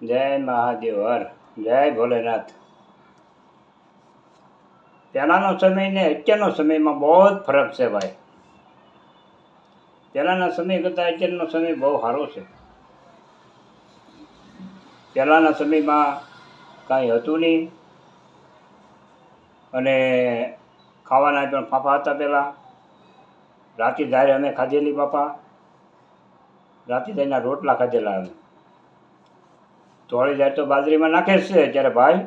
જય મહાદેવ હર, જય ભોલેનાથ। પહેલાંનો સમય ને અત્યારનો સમયમાં બહુ જ ફરક છે ભાઈ। પહેલાંના સમય કરતાં અત્યારનો સમય બહુ સારો છે। પહેલાંના સમયમાં કાંઈ હતું નહીં અને ખાવાના પણ ફાફા હતા। પહેલાં રાતી ધારે અમે ખાધેલી બાપા, રાતી ધારના રોટલા ખાધેલા અમે। થોડી જાય તો બાજરીમાં નાખે છે ત્યારે ભાઈ,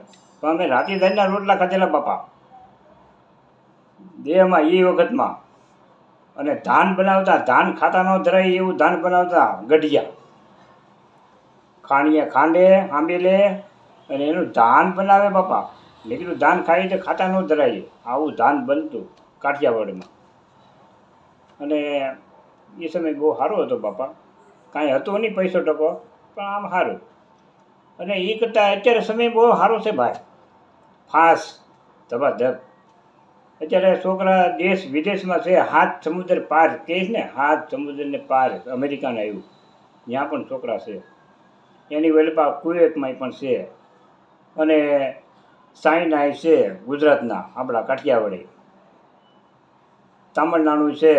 પણ અમે રાતી ધારના રોટલા ખાધેલા બાપા દેહમાં એ વખતમાં। અને ધાન બનાવતા, ધાન ખાતા ન ધરાય એવું ધાન બનાવતા ગઢિયા, ખાણીએ ખાંડે આંબીલે અને એનું ધાન બનાવે બાપા। નીકળ્યું ધાન ખાઈ તો ખાતા ન ધરાય આવું ધાન બનતું કાઠિયાવાડમાં। અને એ સમય બહુ સારો હતો બાપા, કાંઈ હતો નહીં પૈસો ટકો, પણ આમ સારું। અને એ કરતાં અત્યારે સમય બહુ સારો છે ભાઈ, ફાસ ધબાધબ। અત્યારે છોકરા દેશ વિદેશમાં છે, 7 સમુદ્ર પાર કહીશ ને, 7 સમુદ્રને પાર અમેરિકાને આવ્યું, ત્યાં પણ છોકરા છે। એની વેલપા કુવેતમાં પણ છે, અને ચાઇના છે, ગુજરાતના આપણા કાઠિયાવાડી, તામિલનાડુ છે,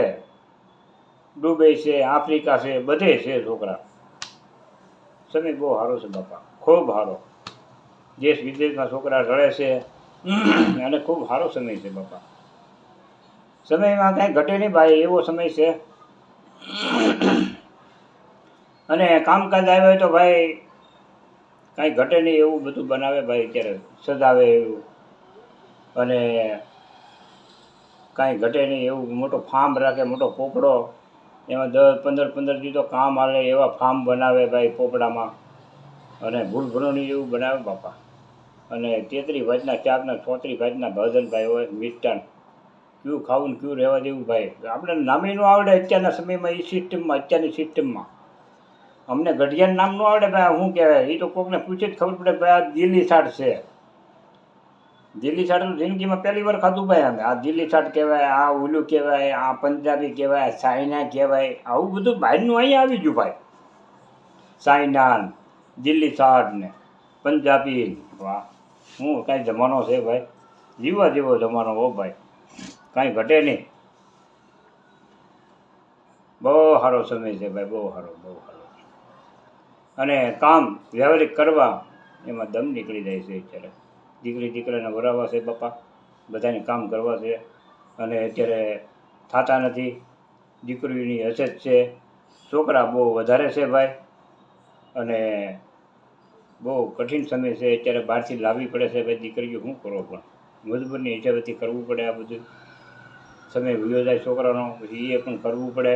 દુબઈ છે, આફ્રિકા છે, બધે છે છોકરા। સમય બહુ સારો છે બાપા, ખૂબ સારો। દેશ વિદેશમાં છોકરા રડે છે અને ખૂબ સારો સમય છે બાપા। સમયમાં કાંઈ ઘટે નહીં ભાઈ, એવો સમય છે। અને કામકાજ આવે તો ભાઈ કાંઈ ઘટે નહીં એવું બધું બનાવે ભાઈ, અત્યારે સજાવે એવું। અને કાંઈ ઘટે નહીં એવું મોટો ફાર્મ રાખે, મોટો પોપડો, એમાં 10-15 દી તો કામ હાલે એવા ફાર્મ બનાવે ભાઈ પોપડામાં। અને ભૂલભણોની એવું બનાવે બાપા। અને 33 ભાતના ચાકના 34 ભાતના ભજન ભાઈ હોય, મિષ્ટાન કયું ખાવું ને કયું રહેવા દેવું ભાઈ, આપણે નામે ન આવડે અત્યારના સમયમાં, એ સિસ્ટમમાં, અત્યારની સિસ્ટમમાં અમને ગઢિયાનું નામ ન આવડે ભાઈ, શું કહેવાય એ તો કોકને પૂછી જ ખબર પડે ભાઈ આ દિલ્હી શાક છે। દિલ્હી શાક જિંદગીમાં પહેલી વાર ખાધું ભાઈ અમે, આ દિલ્હી શાક કહેવાય, આ ઓલું કહેવાય, આ પંજાબી કહેવાય, ચાઇના કહેવાય, આવું બધું બહારનું અહીંયા આવી ગયું ભાઈ। ચાઇના, દિલ્હી શાક ને પંજાબી, વાહ શું કાંઈ જમાનો છે ભાઈ, જીવવા જેવો જમાનો હો ભાઈ, કાંઈ ઘટે નહીં। બહુ સારો સમય છે ભાઈ, બહુ સારો, બહુ સારો। અને કામ વ્યવહારિક કરવા એમાં દમ નીકળી જાય છે અત્યારે। દીકરી દીકરાને વરાવવા છે બાપા, બધાને કામ કરવા છે, અને અત્યારે થતા નથી। દીકરીની અછત છે, છોકરા બહુ વધારે છે ભાઈ, અને બહુ કઠિન સમય છે અત્યારે, બહારથી લાવવી પડે છે ભાઈ દીકરીઓ, શું કરો પણ મજબૂરની હિસાબેથી કરવું પડે આ બધું। સમય વયો જાય છોકરાનો, પછી એ પણ કરવું પડે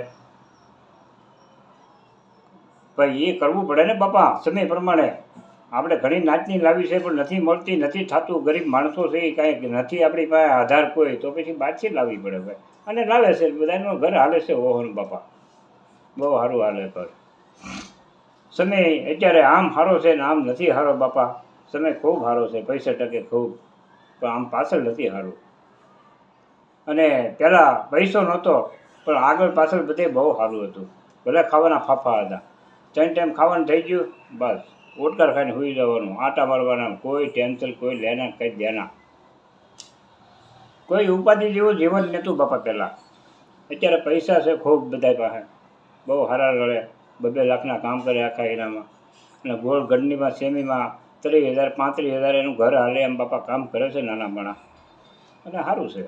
ભાઈ, એ કરવું પડે ને બાપા સમય પ્રમાણે। આપણે ઘણી નાતની લાવી છે પણ નથી મળતી, નથી થતું, ગરીબ માણસો છે એ કાંઈ નથી આપણી પાસે આધાર કોઈ, તો પછી બહારથી લાવવી પડે ભાઈ, અને લાવે છે બધાનું ઘર હાલે છે ઓહોનું બાપા, બહુ સારું હાલે ઘર। સમય અત્યારે આમ સારો છે ને આમ નથી સારો બાપા, સમય ખૂબ સારો છે, પૈસા ટકે ખૂબ, પણ આમ પાછળ નથી સારું। અને પહેલાં પૈસો નહોતો પણ આગળ પાછળ બધે બહુ સારું હતું, ભલે ખાવાના ફાફા હતા, 3 ટાઈમ ખાવાનું થઈ ગયું બસ, ઓટકાર ખાઈને સૂઈ જવાનું, આટા મારવાના, કોઈ ટેન્શન, કોઈ લેના કંઈ દેના, કોઈ ઉપાધિ જેવું જીવન નહોતું બાપા પહેલાં। અત્યારે પૈસા છે ખૂબ બધા પાસે, બહુ સારા રડે, 2-2 લાખના કામ કરે આખા એનામાં, અને ગોળ ગરણીમાં સેમીમાં 30,000-35,000 એનું ઘર હાલે એમ બાપા કામ કરે છે નાના માણા, અને સારું છે,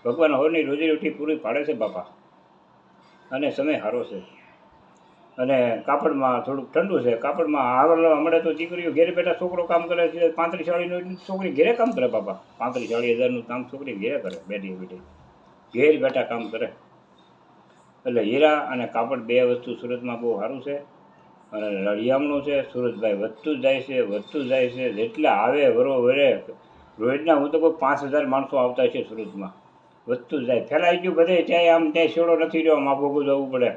ભગવાન હોરની રોજીરોટી પૂરી પાડે છે બાપા। અને સમય સારો છે। અને કાપડમાં થોડુંક ઠંડુ છે, કાપડમાં આગળ હમણાં તો દીકરીઓ ઘેરે બેઠા છોકરો કામ કરે છે, 35-40નું છોકરી ઘેરે કામ કરે બાપા, 35-40 હજારનું કામ છોકરી ઘેરે કરે, બેઠી બેઠી ઘેર બેઠા કામ કરે। એટલે હીરા અને કાપડ બે વસ્તુ સુરતમાં બહુ સારું છે, અને રળિયામણું છે, સુરતભાઈ વધતું જ જાય છે, વધતું જાય છે, જેટલા આવે વરે રોજના હું તો કોઈ 5,000 માણસો આવતા છે સુરતમાં, વધતું જ જાય, ફેલાઈ ગયું બધે, ત્યાં આમ ત્યાં શેડો નથી રહ્યો, આમ આગું જવું પડે,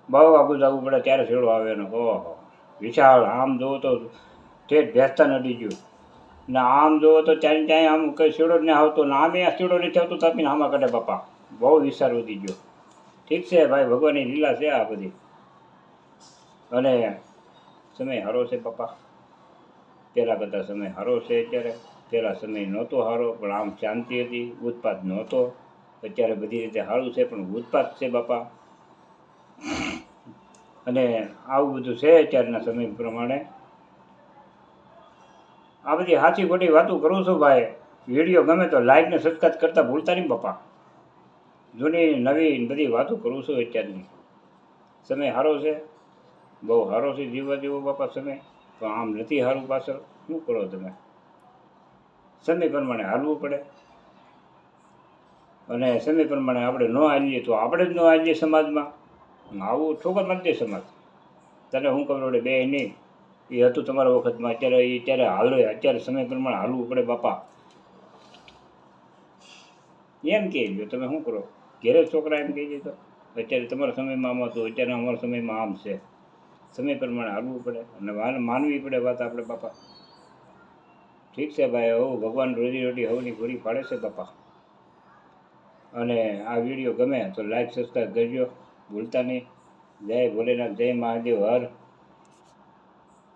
બહુ આગું જવું પડે ત્યારે શેડો આવે એનો, ઓહો વિશાળ, આમ જુઓ તો ઠેઠ ભેંસતા નડી ગયું ને, આમ જુઓ તો ત્યાં આમ કંઈ શેડો જ નહીં આવતો ને, આમ અહીંયા શેડો નથી આવતો તાપીને આમાં કાઢે બાપા, બહુ વિસ્તાર વધી ગયો। ઠીક છે ભાઈ, ભગવાનની લીલા છે આ બધી। અને સમય સારો છે બાપા. પહેલાં કરતાં સમય સારો છે અત્યારે. પહેલાં સમય નહોતો સારો, પણ આમ શાંતિ હતી, ઉત્પાદ નહોતો. અત્યારે બધી રીતે સારું છે, પણ ઉત્પાદ છે બાપા. અને આવું બધું છે અત્યારના સમય પ્રમાણે. આ બધી સાચી ખોટી વાતો કરું છું ભાઈ. વિડીયો ગમે તો લાઈક ને સબસ્ક્રાઈબ કરતાં ભૂલતા નહીં બાપા. જૂની નવી બધી વાતો કરું છું અત્યારની. સમય સારો છે, બહુ સારો છે જીવવા જેવો બાપા સમય. તો આમ નથી સારું પાછળ. શું કરો તમે? સમય પ્રમાણે હાલવું પડે. અને સમય પ્રમાણે આપણે ન હાલીએ તો આપણે જ ન હાલીએ સમાજમાં. આવું ઠોકર મારી દે સમાજ. તને શું ખબર પડે બે નહીં. એ હતું તમારા વખતમાં, અત્યારે હાલે. અત્યારે સમય પ્રમાણે હાલવું પડે બાપા. એમ કહી દો તમે શું કરો? ઘેરે છોકરા એમ કહી દીધો અત્યારે તમારા સમયમાં આમ હતું, અત્યારે અમારા સમયમાં આમ છે. સમય પ્રમાણે હાલવું પડે અને માનવી પડે વાત આપણે બાપા. ઠીક છે ભાઈ, હવે ભગવાન રોજી રોટી હવની પૂરી પાડે છે બાપા. અને આ વિડીયો ગમે તો લાઈક સબસ્ક્રાઈબ કરજો ભૂલતા નહીં. જય ભોલેનાથ, જય મહાદેવ હર.